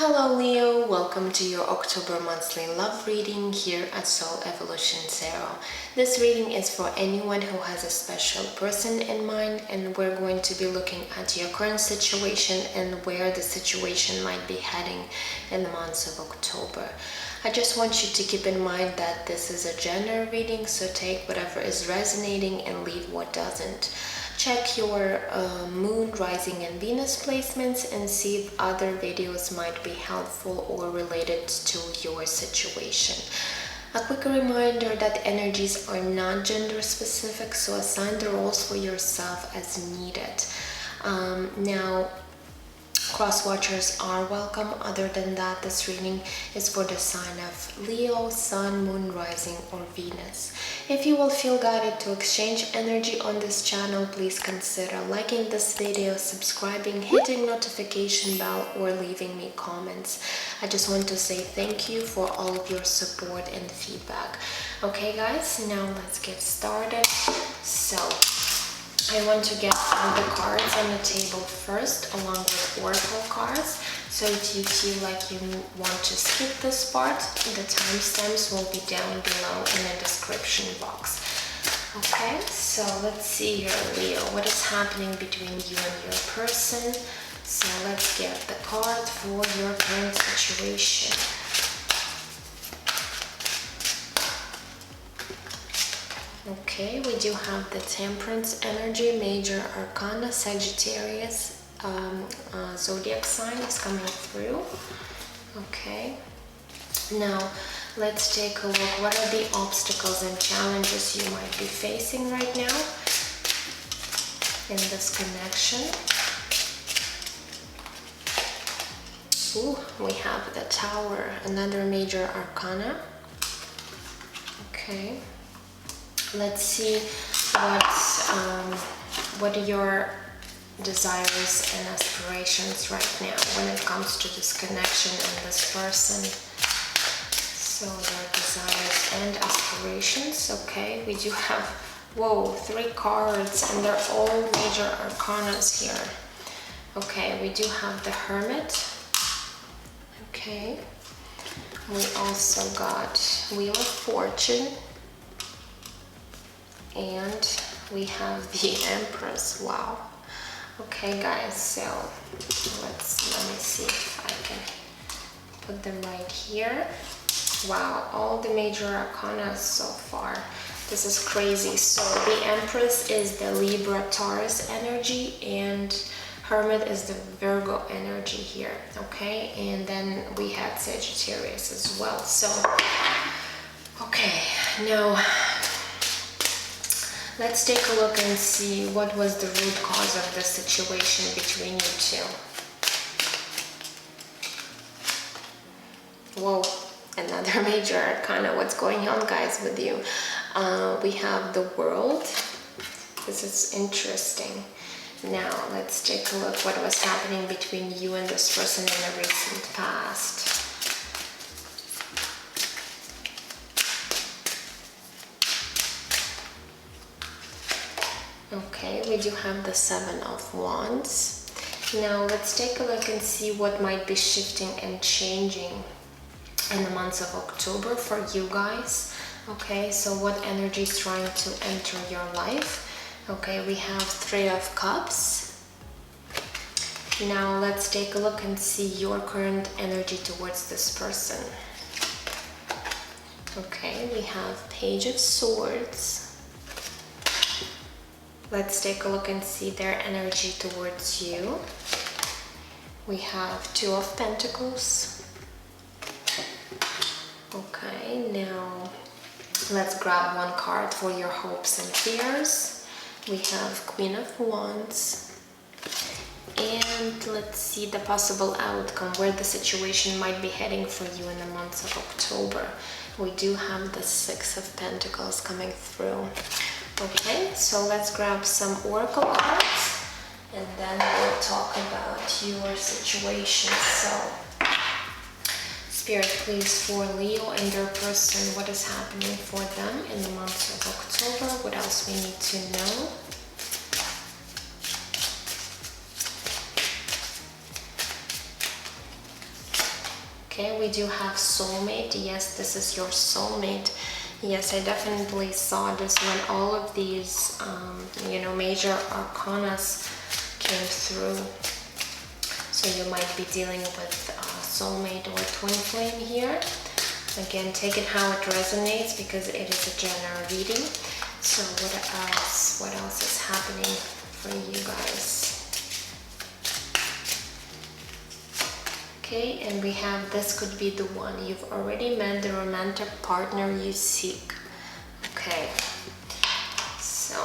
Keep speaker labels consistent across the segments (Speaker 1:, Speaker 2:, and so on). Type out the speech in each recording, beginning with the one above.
Speaker 1: Hello Leo, welcome to your October monthly love reading here at Soul Evolution Tarot. This reading is for anyone who has a special person in mind, and we're going to be looking at your current situation and where the situation might be heading in the months of October. I just want you to keep in mind that this is a general reading, so take whatever is resonating and leave what doesn't. Check your moon, rising and Venus placements and see if other videos might be helpful or related to your situation. A quick reminder that energies are not gender specific, so assign the roles for yourself as needed. Now, cross watchers are welcome. Other than that, this reading is for the sign of Leo, Sun, Moon, Rising, or Venus. If you will feel guided to exchange energy on this channel, please consider liking this video, subscribing, hitting notification bell, or leaving me comments. I just want to say thank you for all of your support and feedback. Okay guys, now let's get started. So I want to get all the cards on the table first, along with oracle cards. So if you feel like you want to skip this part, the timestamps will be down below in the description box. Okay, so let's see here, Leo, what is happening between you and your person. So let's get the card for your current situation. Okay, we do have the Temperance energy, major arcana, Sagittarius, Zodiac sign is coming through. Okay, now let's take a look. What are the obstacles and challenges you might be facing right now in this connection? Ooh, we have the Tower, another major arcana. Okay. Let's see what are your desires and aspirations right now when it comes to this connection and this person. So your desires and aspirations. Okay, we do have, whoa, 3 cards and they're all major arcanas here. Okay, we do have the Hermit. Okay, we also got Wheel of Fortune. And we have the Empress. Wow. Okay guys, so let me see if I can put them right here. Wow, all the major arcana so far. This is crazy. So the Empress is the Libra Taurus energy, and Hermit is the Virgo energy here. Okay, and then we had Sagittarius as well. So okay, now let's take a look and see what was the root cause of the situation between you two. Whoa, another major arcana. What's going on, guys, with you? We have the World. This is interesting. Now, let's take a look what was happening between you and this person in the recent past. Okay, we do have the 7 of Wands. Now let's take a look and see what might be shifting and changing in the months of October for you guys. Okay, so what energy is trying to enter your life? Okay, we have 3 of Cups. Now let's take a look and see your current energy towards this person. Okay, we have Page of Swords. Let's take a look and see their energy towards you. We have 2 of Pentacles. Okay, now let's grab one card for your hopes and fears. We have Queen of Wands. And let's see the possible outcome, where the situation might be heading for you in the months of October. We do have the 6 of Pentacles coming through. Okay, so let's grab some oracle cards and then we'll talk about your situation. So, Spirit, please, for Leo and their person, what is happening for them in the month of October? What else we need to know? Okay, we do have soulmate. Yes, this is your soulmate. Yes, I definitely saw this when all of these, major arcanas came through. So you might be dealing with soulmate or twin flame here. Again, take it how it resonates because it is a general reading. So what else is happening for you guys? Okay, and we have this could be the one. You've already met the romantic partner you seek. Okay, so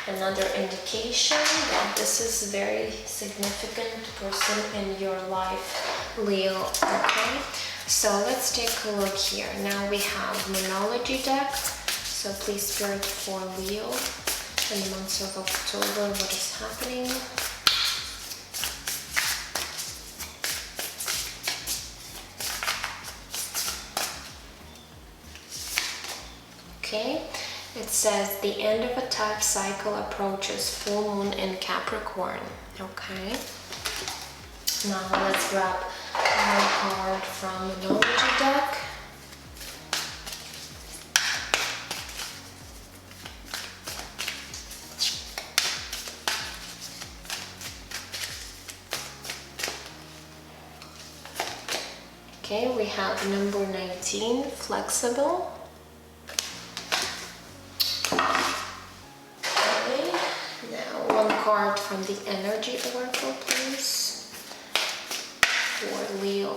Speaker 1: another indication that this is a very significant person in your life, Leo. Okay, so let's take a look here. Now we have Monology deck. So please, Spirit, for Leo in the month of October, what is happening? Okay, it says the end of a type cycle approaches, full moon in Capricorn. Okay, now let's grab one card from the Monology deck. Okay, we have number 19, flexible. Okay, now one card from the Energy Oracle, please, for Leo.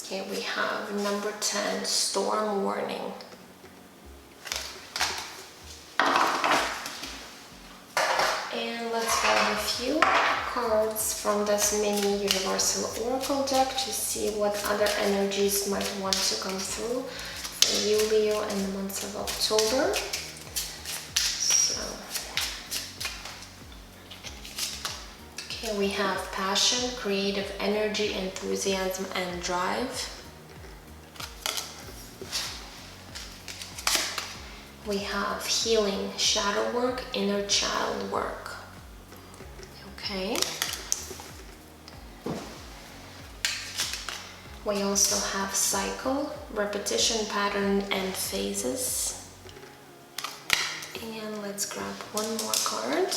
Speaker 1: Okay, we have number 10, storm warning. And let's grab a few cards from this mini Universal Oracle deck to see what other energies might want to come through for you, Leo, in the month of October. So, okay, we have passion, creative energy, enthusiasm, and drive. We have healing, shadow work, inner child work. Okay. We also have cycle, repetition pattern, and phases. And let's grab one more card.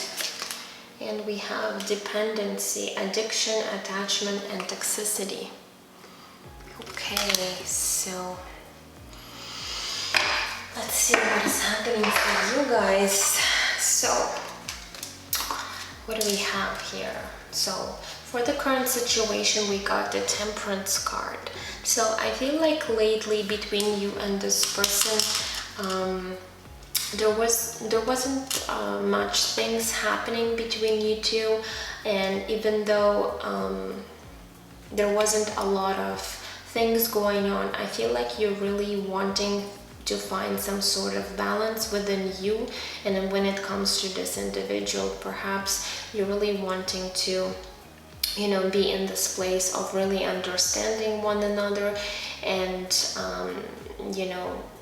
Speaker 1: And we have dependency, addiction, attachment, and toxicity. Okay, so let's see what is happening for you guys. So, what do we have here? So, for the current situation, we got the Temperance card. So, I feel like lately between you and this person, there wasn't much things happening between you two, and even though there wasn't a lot of things going on, I feel like you're really wanting to find some sort of balance within you. And then when it comes to this individual, perhaps you're really wanting to, be in this place of really understanding one another and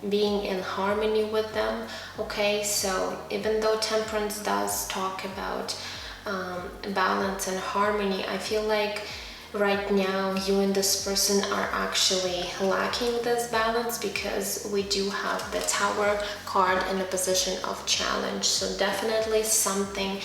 Speaker 1: being in harmony with them. Okay, so even though Temperance does talk about balance and harmony, I feel like right now you and this person are actually lacking this balance, because we do have the Tower card in a position of challenge. So definitely something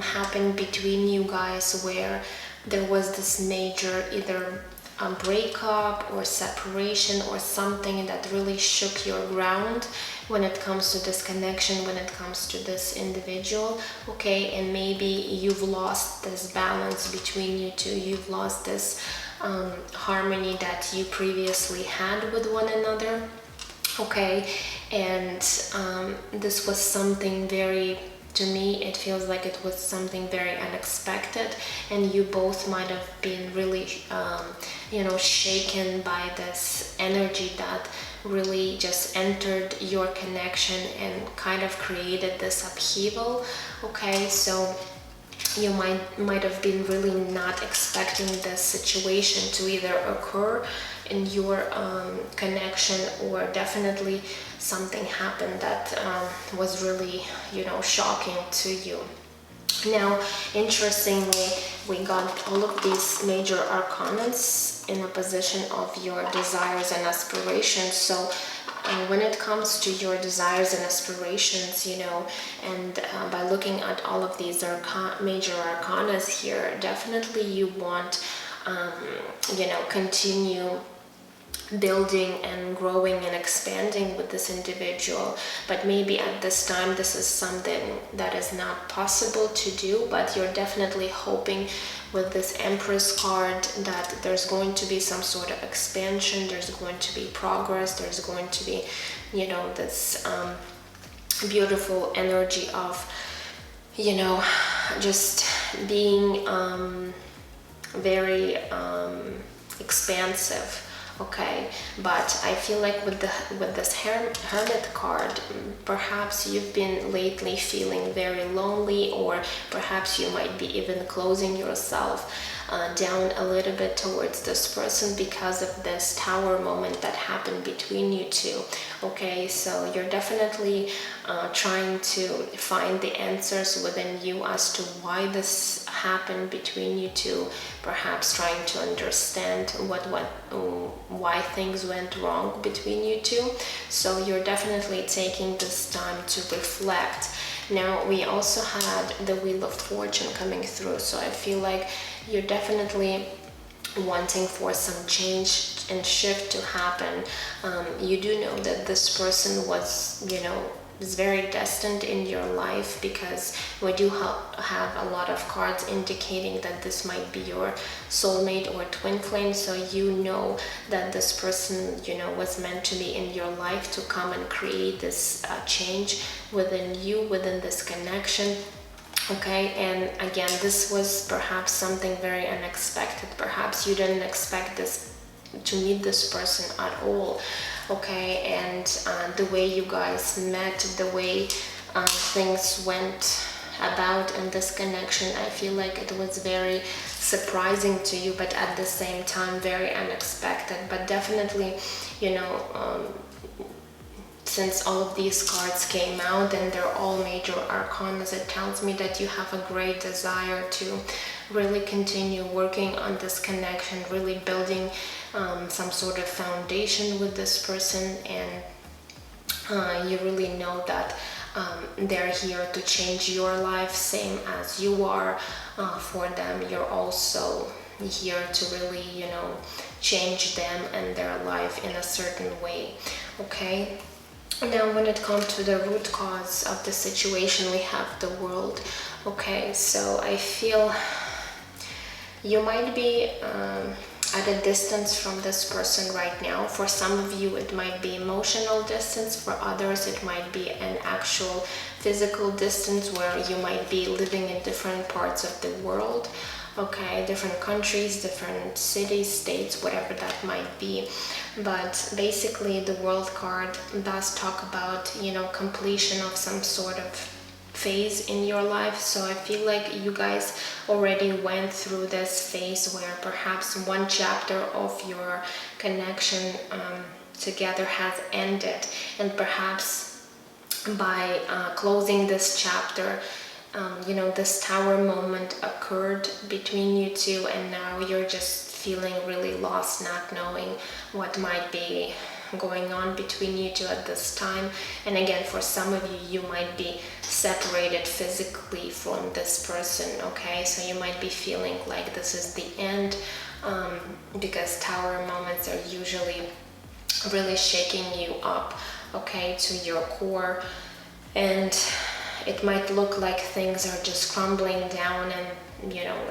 Speaker 1: happened between you guys where there was this major either a breakup or separation or something that really shook your ground when it comes to this connection, when it comes to this individual. Okay, and maybe you've lost this balance between you two, you've lost this harmony that you previously had with one another. Okay, and this was something very, to me it feels like it was something very unexpected, and you both might have been really shaken by this energy that really just entered your connection and kind of created this upheaval. Okay, so you might have been really not expecting this situation to either occur in your connection, or definitely something happened that was really, shocking to you. Now, interestingly, we got all of these major arcanas in a position of your desires and aspirations. So when it comes to your desires and aspirations, and by looking at all of these major arcanas here, definitely you want, continue building and growing and expanding with this individual. But maybe at this time this is something that is not possible to do, but you're definitely hoping with this Empress card that there's going to be some sort of expansion, there's going to be progress, there's going to be, this beautiful energy of, just being very expansive. Okay, but I feel like with this Hermit card, perhaps you've been lately feeling very lonely, or perhaps you might be even closing yourself down a little bit towards this person because of this Tower moment that happened between you two. Okay, so you're definitely trying to find the answers within you as to why this happened between you two, perhaps trying to understand why things went wrong between you two. So you're definitely taking this time to reflect. Now, we also had the Wheel of Fortune coming through, so I feel like you're definitely wanting for some change and shift to happen. You do know that this person was, is very destined in your life, because we do have a lot of cards indicating that this might be your soulmate or twin flame. So you know that this person, was meant to be in your life to come and create this change within you, within this connection. Okay, and again, this was perhaps something very unexpected. Perhaps you didn't expect to meet this person at all. Okay, and the way you guys met, the way things went about in this connection, I feel like it was very surprising to you, but at the same time very unexpected. But definitely, since all of these cards came out and they're all major arcanas, it tells me that you have a great desire to really continue working on this connection, really building some sort of foundation with this person, and you really know that they're here to change your life, same as you are for them. You're also here to really, change them and their life in a certain way. Okay. Now, when it comes to the root cause of the situation, we have the World. Okay, so I feel you might be at a distance from this person right now. For some of you, it might be emotional distance. For others, it might be an actual physical distance where you might be living in different parts of the world. Okay, different countries, different cities, states, whatever that might be. But basically, the World card does talk about, completion of some sort of phase in your life. So I feel like you guys already went through this phase where perhaps one chapter of your connection together has ended, and perhaps by closing this chapter, this Tower moment occurred between you two, and now you're just feeling really lost, not knowing what might be going on between you two at this time. And again, for some of you, you might be separated physically from this person. Okay, so you might be feeling like this is the end, because Tower moments are usually really shaking you up, okay, to your core, and it might look like things are just crumbling down, and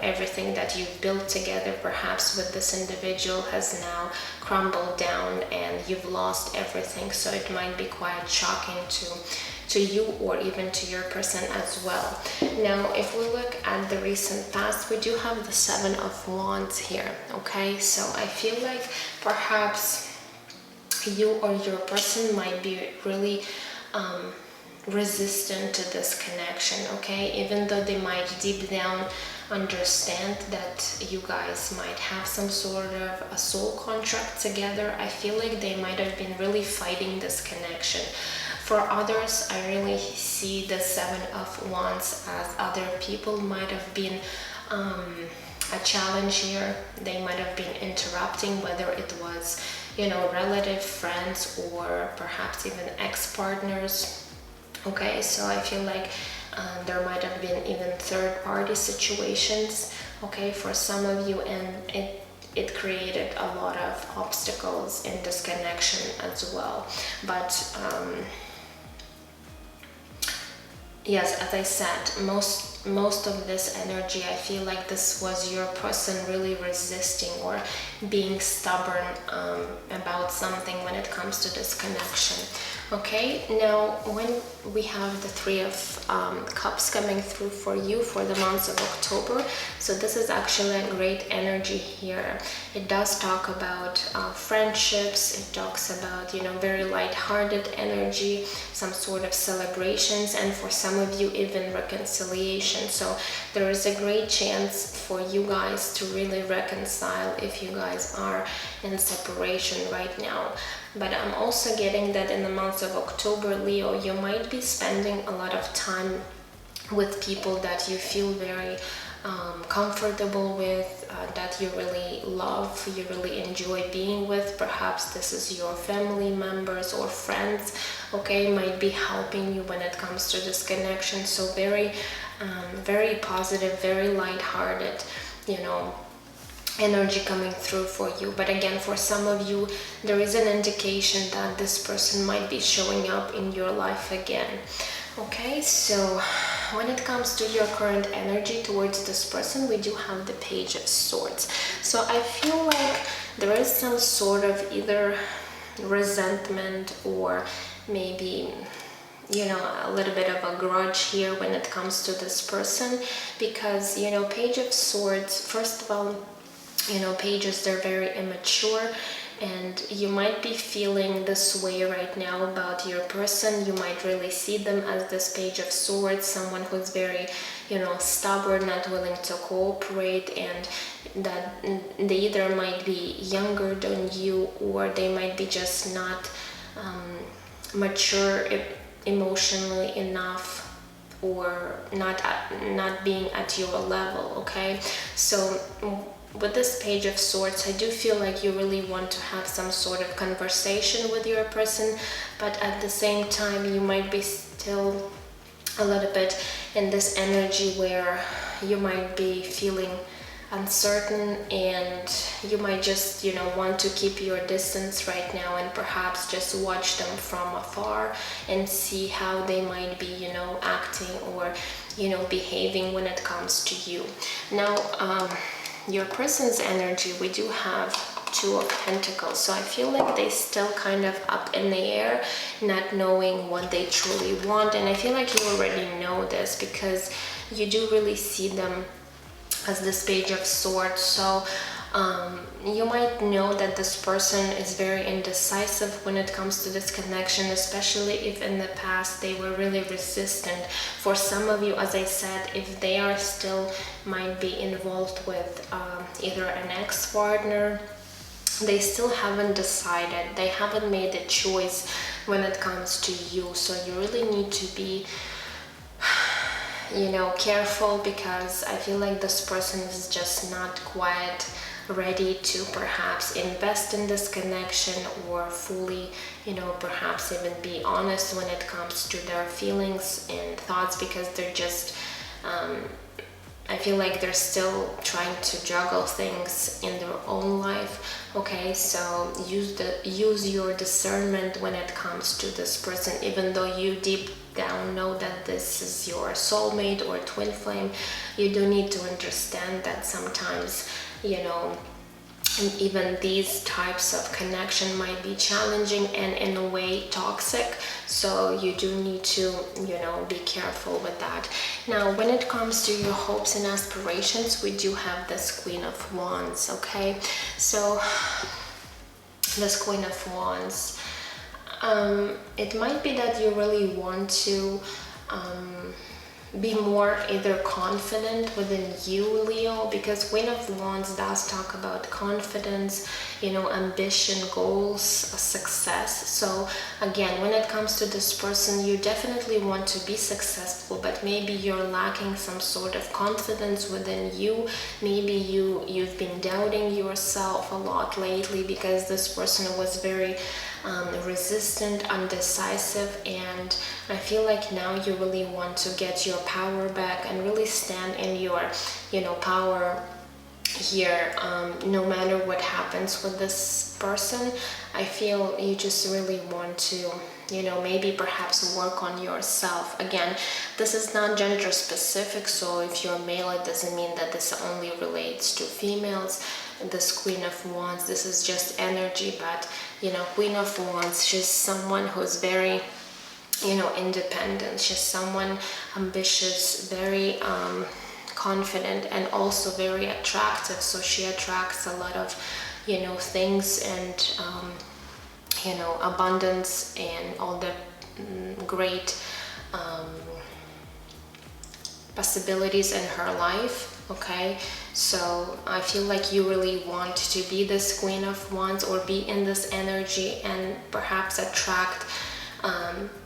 Speaker 1: everything that you've built together perhaps with this individual has now crumbled down and you've lost everything. So it might be quite shocking to you, or even to your person as well. Now, if we look at the recent past, we do have the Seven of Wands here. Okay, so I feel like perhaps you or your person might be really resistant to this connection, okay? Even though they might deep down understand that you guys might have some sort of a soul contract together, I feel like they might have been really fighting this connection. For others, I really see the Seven of Wands as other people might have been a challenge here. They might have been interrupting, whether it was, you know, relative, friends, or perhaps even ex-partners. Okay, so I feel like there might have been even third-party situations, okay, for some of you, and it created a lot of obstacles in this connection as well. But yes, as I said, most of this energy, I feel like this was your person really resisting or being stubborn about something when it comes to this connection. Okay, now when we have the Three of Cups coming through for you for the month of October, so this is actually a great energy here. It does talk about friendships, it talks about, you know, very light-hearted energy, some sort of celebrations, and for some of you even reconciliation. So there is a great chance for you guys to really reconcile if you guys are in separation right now. But I'm also getting that in the month of October, Leo, you might be spending a lot of time with people that you feel very comfortable with, that you really love, you really enjoy being with. Perhaps this is your family members or friends, okay, might be helping you when it comes to this connection. So very positive, very light-hearted, you know, energy coming through for you. But again, for some of you, there is an indication that this person might be showing up in your life again. Okay, so when it comes to your current energy towards this person, we do have the Page of Swords. So I feel like there is some sort of either resentment or maybe, you know, a little bit of a grudge here when it comes to this person, because, you know, Page of Swords, first of all, you know, pages, they're very immature, and you might be feeling this way right now about your person. You might really see them as this Page of Swords, someone who's very, you know, stubborn, not willing to cooperate, and that they either might be younger than you, or they might be just not mature emotionally enough, or not being at your level. Okay, so with this Page of Swords, I do feel like you really want to have some sort of conversation with your person, but at the same time you might be still a little bit in this energy where you might be feeling uncertain, and you might just, you know, want to keep your distance right now and perhaps just watch them from afar and see how they might be, you know, acting or, you know, behaving when it comes to you. Now, your person's energy, we do have Two of Pentacles. So I feel like they still kind of up in the air, not knowing what they truly want. And I feel like you already know this because you do really see them as this Page of Swords. So you might know that this person is very indecisive when it comes to this connection, especially if in the past they were really resistant. For some of you, as I said, if they are still might be involved with either an ex-partner, they still haven't decided, they haven't made a choice when it comes to you. So you really need to be, you know, careful, because I feel like this person is just not quite ready to perhaps invest in this connection or fully, you know, perhaps even be honest when it comes to their feelings and thoughts, because they're just I feel like they're still trying to juggle things in their own life. Okay, so use your discernment when it comes to this person. Even though you deep down know that this is your soulmate or twin flame, you do need to understand that sometimes, you know, even these types of connection might be challenging and in a way toxic. So you do need to, you know, be careful with that. Now, when it comes to your hopes and aspirations, we do have this Queen of Wands. Okay, so this Queen of Wands, It might be that you really want to be more either confident within you, Leo, because Queen of Wands does talk about confidence, ambition, goals, success. So again, when it comes to this person, you definitely want to be successful, but maybe you're lacking some sort of confidence within you. Maybe you've been doubting yourself a lot lately because this person was very resistant, undecisive, and I feel like now you really want to get your power back and really stand in your power here. No matter what happens with this person, I feel you just really want to maybe perhaps work on yourself. Again, this is not gender specific, so if you're male, it doesn't mean that this only relates to females. This Queen of Wands, this is just energy, but Queen of Wands, she's someone who's very independent. She's someone ambitious, very confident, and also very attractive. So she attracts a lot of things and abundance and all the great possibilities in her life. Okay, so I feel like you really want to be this Queen of Wands or be in this energy and perhaps attract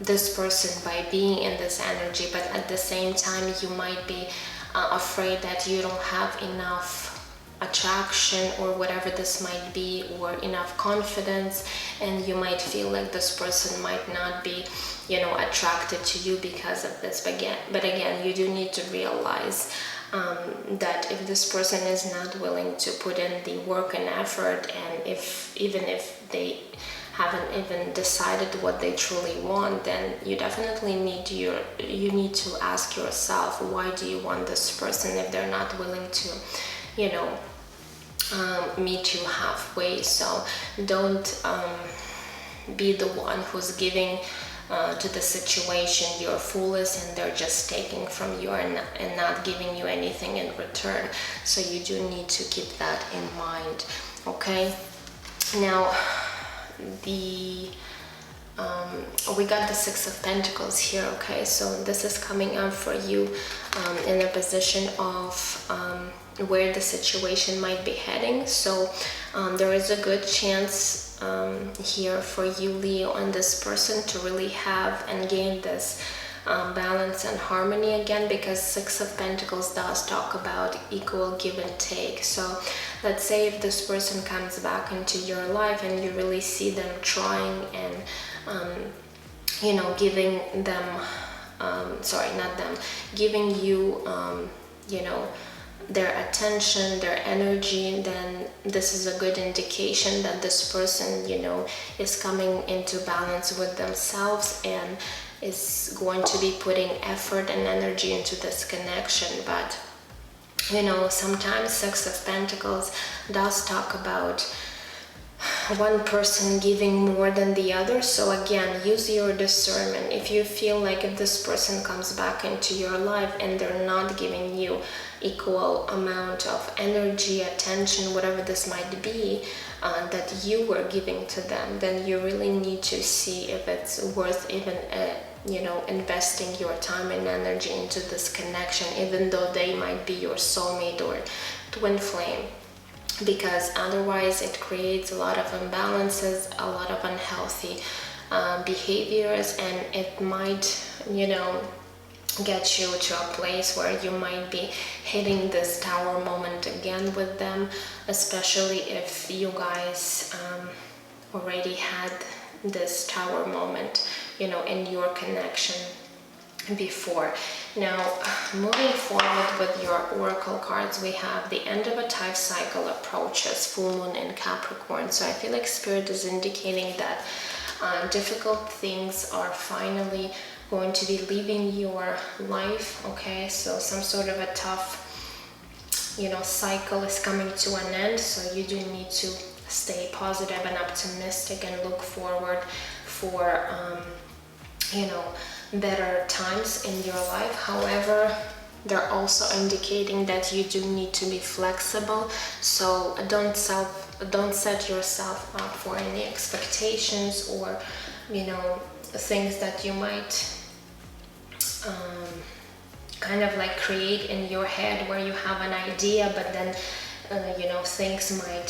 Speaker 1: this person by being in this energy, but at the same time you might be afraid that you don't have enough attraction or whatever this might be, or enough confidence, and you might feel like this person might not be attracted to you because of this. But again, you do need to realize that if this person is not willing to put in the work and effort, and even if they haven't even decided what they truly want, then you definitely need to ask yourself, why do you want this person if they're not willing to meet you halfway? So don't be the one who's giving to the situation your fullest, and they're just taking from you and not giving you anything in return. So you do need to keep that in mind. Okay, now we got the Six of Pentacles here. Okay, so this is coming up for you in a position of where the situation might be heading. So there is a good chance here for you, Leo, and this person to really have and gain this balance and harmony again, because Six of Pentacles does talk about equal give and take. So let's say if this person comes back into your life and you really see them trying and giving them giving you their attention, their energy, then this is a good indication that this person is coming into balance with themselves and is going to be putting effort and energy into this connection. But sometimes Six of Pentacles does talk about one person giving more than the other. So again, use your discernment. If you feel like if this person comes back into your life and they're not giving you equal amount of energy, attention, whatever this might be, that you were giving to them, then you really need to see if it's worth even investing your time and energy into this connection, even though they might be your soulmate or twin flame, because otherwise it creates a lot of imbalances, a lot of unhealthy behaviors, and it might get you to a place where you might be hitting this tower moment again with them, especially if you guys already had this tower moment in your connection before. Now, moving forward with your oracle cards, we have the end of a type cycle approaches, full moon in Capricorn. So I feel like Spirit is indicating that difficult things are finally going to be leaving your life. Okay, so some sort of a tough cycle is coming to an end, so you do need to stay positive and optimistic and look forward for better times in your life. However, they're also indicating that you do need to be flexible, so don't set yourself up for any expectations or things that you might kind of like create in your head, where you have an idea, but then things might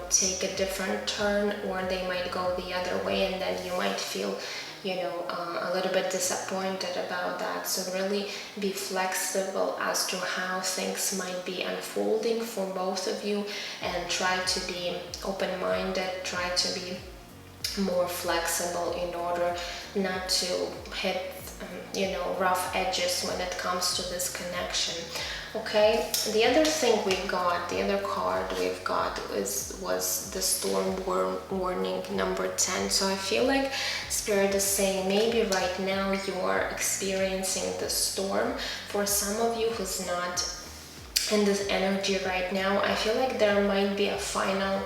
Speaker 1: take a different turn, or they might go the other way, and then you might feel a little bit disappointed about that. So really be flexible as to how things might be unfolding for both of you, and try to be open-minded, try to be more flexible in order not to hit rough edges when it comes to this connection. Okay, the other thing the other card we've got was the storm warning number 10. So I feel like Spirit is saying maybe right now you are experiencing the storm. For some of you who's not in this energy right now, I feel like there might be a final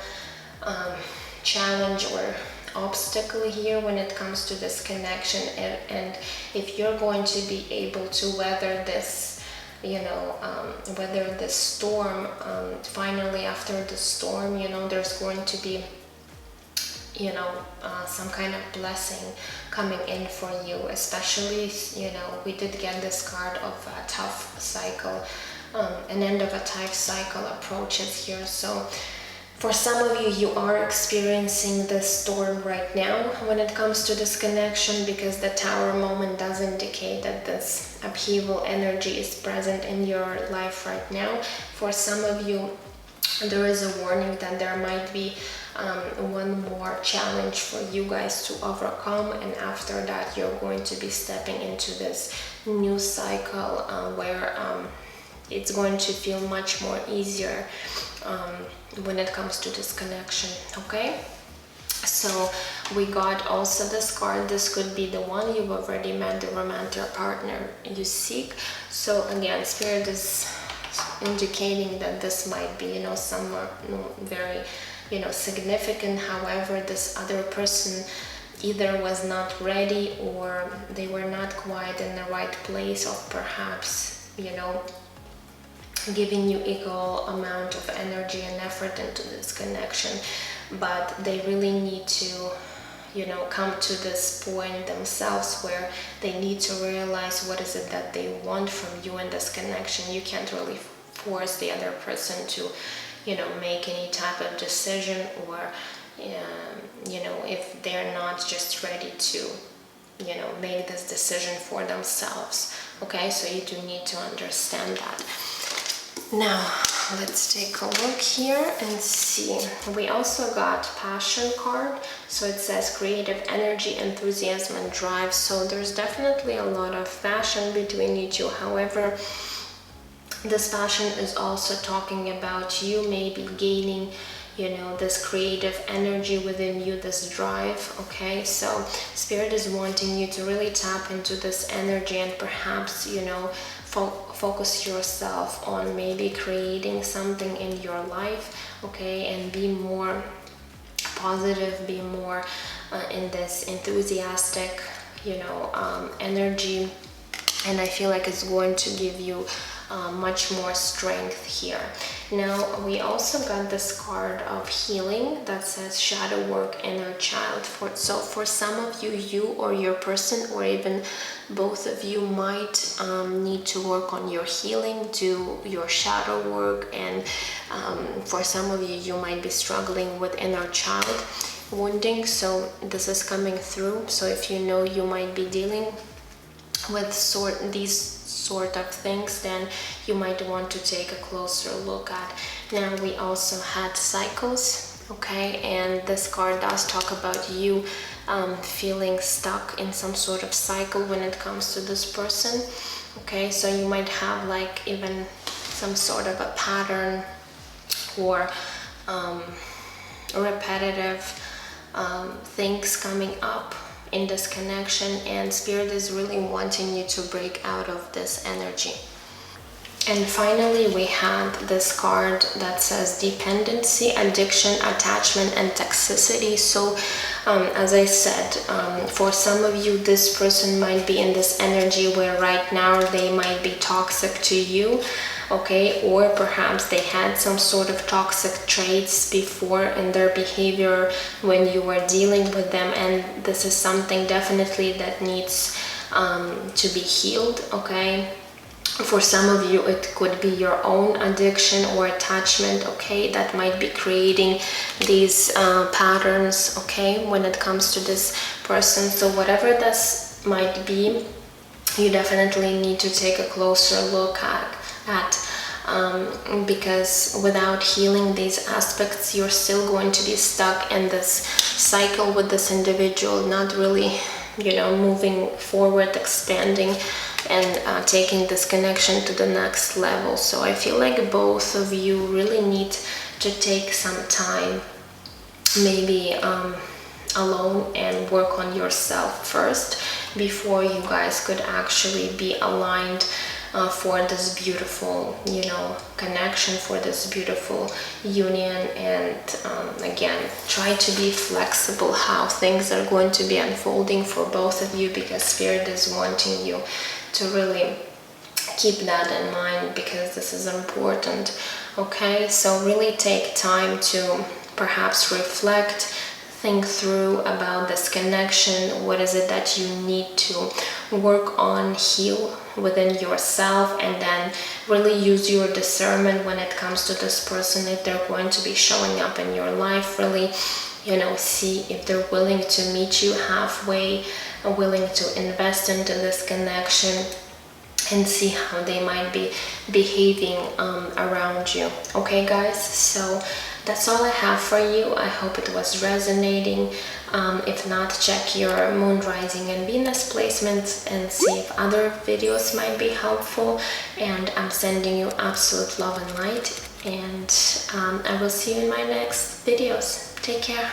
Speaker 1: challenge or obstacle here when it comes to this connection, and if you're going to be able to weather this weather this storm, finally after the storm, there's going to be some kind of blessing coming in for you. Especially, we did get this card of a tough cycle, an end of a tough cycle approaches here. So for some of you, you are experiencing this storm right now when it comes to this connection, because the Tower moment does indicate that this upheaval energy is present in your life right now. For some of you, there is a warning that there might be one more challenge for you guys to overcome, and after that you're going to be stepping into this new cycle where it's going to feel much more easier when it comes to this connection. Okay, so we got also this card. This could be the one you've already met, the romantic partner you seek. So again, Spirit is indicating that this might be somewhere very significant. However, this other person either was not ready, or they were not quite in the right place of perhaps giving you equal amount of energy and effort into this connection, but they really need to come to this point themselves where they need to realize what is it that they want from you in this connection. You can't really force the other person to make any type of decision, or if they're not just ready to make this decision for themselves. Okay, so you do need to understand that. Now let's take a look here and see. We also got passion card. So it says creative energy, enthusiasm and drive. So there's definitely a lot of passion between you two. However, this passion is also talking about you maybe gaining this creative energy within you, this drive. Okay, so Spirit is wanting you to really tap into this energy, and perhaps focus yourself on maybe creating something in your life. Okay, and be more positive, be more in this enthusiastic energy, and I feel like it's going to give you much more strength here. Now we also got this card of healing that says shadow work, inner child. So for some of you, you or your person, or even both of you, might need to work on your healing, do your shadow work, and for some of you, you might be struggling with inner child wounding. So this is coming through. So if you might be dealing with these sort of things, then you might want to take a closer look at. Now we also had cycles. Okay, and this card does talk about you feeling stuck in some sort of cycle when it comes to this person. Okay, so you might have like even some sort of a pattern or repetitive things coming up in this connection, and Spirit is really wanting you to break out of this energy. And finally, we had this card that says dependency, addiction, attachment, and toxicity. So as I said, for some of you, this person might be in this energy where right now they might be toxic to you. okay? Or perhaps they had some sort of toxic traits before in their behavior when you were dealing with them, and this is something definitely that needs to be healed, okay? For some of you, it could be your own addiction or attachment, okay, that might be creating these patterns, okay, when it comes to this person. So whatever this might be, you definitely need to take a closer look at because without healing these aspects, you're still going to be stuck in this cycle with this individual, not really, you know, moving forward, expanding, and taking this connection to the next level. So I feel like both of you really need to take some time, maybe alone, and work on yourself first before you guys could actually be aligned for this beautiful, you know, connection, for this beautiful union. And again, try to be flexible how things are going to be unfolding for both of you, because Spirit is wanting you to really keep that in mind, because this is important, okay? So really take time to perhaps reflect, think through about this connection. What is it that you need to work on, heal within yourself, and then really use your discernment when it comes to this person. If they're going to be showing up in your life, really, you know, see if they're willing to meet you halfway, willing to invest into this connection, and see how they might be behaving around you, okay guys? So that's all I have for you. I hope it was resonating. If not, check your moon, rising, and Venus placements and see if other videos might be helpful. And I'm sending you absolute love and light, and I will see you in my next videos. Take care.